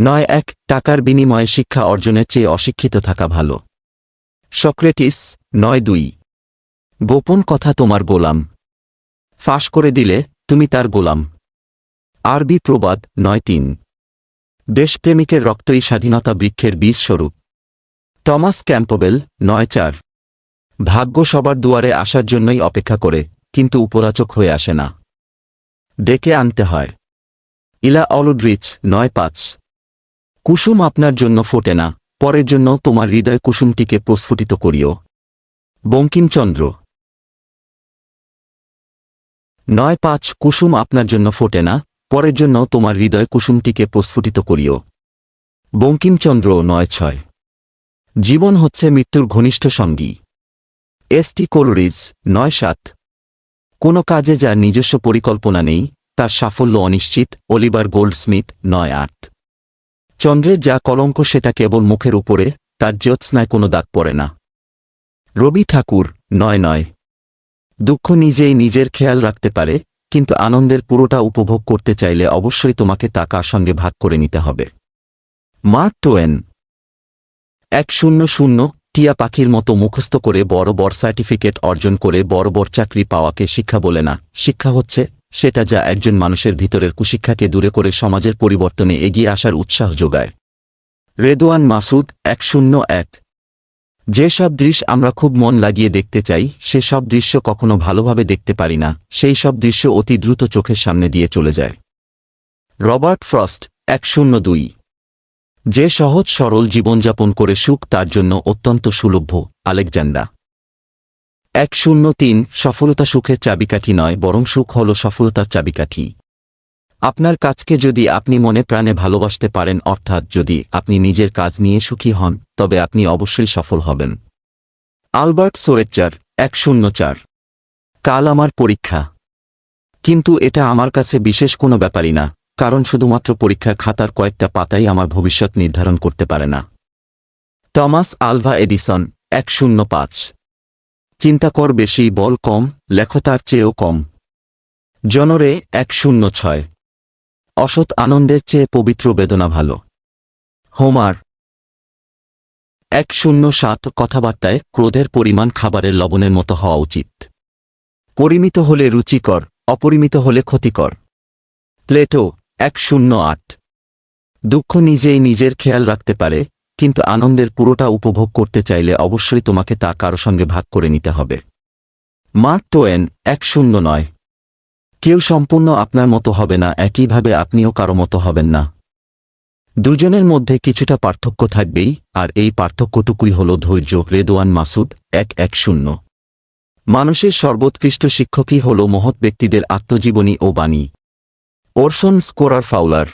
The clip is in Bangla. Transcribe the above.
৯১ টাকার বিনিময়ে শিক্ষা অর্জনের চেয়ে অশিক্ষিত থাকা ভালো। সক্রেটিস ৯২ গোপন কথা তোমার গোলাম, ফাঁস করে দিলে তুমি তার গোলাম। আরবি প্রবাদ ৯৩ দেশপ্রেমিকের রক্তই স্বাধীনতা বৃক্ষের বীজ স্বরূপ। টমাস ক্যাম্পবেল ৯৪ ভাগ্য সবার দুয়ারে আসার জন্যই অপেক্ষা করে, কিন্তু উপরাচক হয়ে আসে না, ডেকে আনতে হয়। ইলা অলুড্রিচ ৯৫ কুসুম আপনার জন্য ফোটে না, পরের জন্য তোমার হৃদয় কুসুমটিকে প্রস্ফুটিত করিও। বঙ্কিমচন্দ্র ৯৫ কুসুম আপনার জন্য ফোটে না, পরের জন্য তোমার হৃদয় কুসুমটিকে প্রস্ফুটিত করিও। বঙ্কিমচন্দ্র ৯৬ জীবন হচ্ছে মৃত্যুর ঘনিষ্ঠ সঙ্গী। এস.টি. কোলরিজ ৯৭ কোনো কাজে যার নিজস্ব পরিকল্পনা নেই তার সাফল্য অনিশ্চিত। অলিভার গোল্ডস্মিথ ৯৮ চন্দ্রের যা কলঙ্ক সেটা কেবল মুখের উপরে, তার জ্যোৎস্নায় কোনো দাগ পড়ে না। রবি ঠাকুর ৯৯ দুঃখ নিজেই নিজের খেয়াল রাখতে পারে, কিন্তু আনন্দের পুরোটা উপভোগ করতে চাইলে অবশ্যই তোমাকে তা কার সঙ্গে ভাগ করে নিতে হবে। মার্ক টোয়েন ১০০ টিয়া পাখির মতো মুখস্থ করে বড় বড় সার্টিফিকেট অর্জন করে বড় বড় চাকরি পাওয়াকে শিক্ষা বলে না। শিক্ষা হচ্ছে সেটা যা একজন মানুষের ভিতরের কুশিক্ষাকে দূরে করে সমাজের পরিবর্তনে এগিয়ে আসার উৎসাহ যোগায়। রেদওয়ান মাসুদ ১০১ যে সব দৃশ্য আমরা খুব মন লাগিয়ে দেখতে চাই সে সব দৃশ্য কখনো ভালোভাবে দেখতে পারি না, সেই সব দৃশ্য অতি দ্রুত চোখের সামনে দিয়ে চলে যায়। রবার্ট ফ্রস্ট ১০২ যে সহজ সরল জীবনযাপন করে সুখ তার জন্য অত্যন্ত সুলভ্য। আলেকজান্ডার ১০৩ সফলতা সুখের চাবিকাঠি নয়, বরং সুখ হল সফলতার চাবিকাঠি। আপনার কাজকে যদি আপনি মনে প্রাণে ভালোবাসতে পারেন, অর্থাৎ যদি আপনি নিজের কাজ নিয়ে সুখী হন, তবে আপনি অবশ্যই সফল হবেন। আলবার্ট সোরেচার ১০৪ কাল আমার পরীক্ষা, কিন্তু এটা আমার কাছে বিশেষ কোনো ব্যাপারই না, কারণ শুধুমাত্র পরীক্ষার খাতার কয়েকটা পাতাই আমার ভবিষ্যৎ নির্ধারণ করতে পারে না। টমাস আলভা এডিসন ১০৫ চিন্তা কর বেশি, বল কম, লেখো তার চেয়েও কম। জনরে ১০৬ অসৎ আনন্দের চেয়ে পবিত্র বেদনা ভালো। হোমার ১০৭ কথাবার্তায় ক্রোধের পরিমাণ খাবারের লবণের মতো হওয়া উচিত। পরিমিত হলে রুচিকর, অপরিমিত হলে ক্ষতিকর। প্লেটো ১০৮ দুঃখ নিজেই নিজের খেয়াল রাখতে পারে, কিন্তু আনন্দের পুরোটা উপভোগ করতে চাইলে অবশ্যই তোমাকে তা কারো সঙ্গে ভাগ করে নিতে হবে। মার্ক টোয়েন ১০৯ কেউ সম্পূর্ণ আপনার মতো হবে না, একইভাবে আপনিও কারো মতো হবেন না। দুজনের মধ্যে কিছুটা পার্থক্য থাকবেই, আর এই পার্থক্যটুকুই হল ধৈর্য। রেদওয়ান মাসুদ ১১০ মানুষের সর্বোৎকৃষ্ট শিক্ষকই হল মহৎ ব্যক্তিদের আত্মজীবনী ও বাণী। Orson scorer Fowler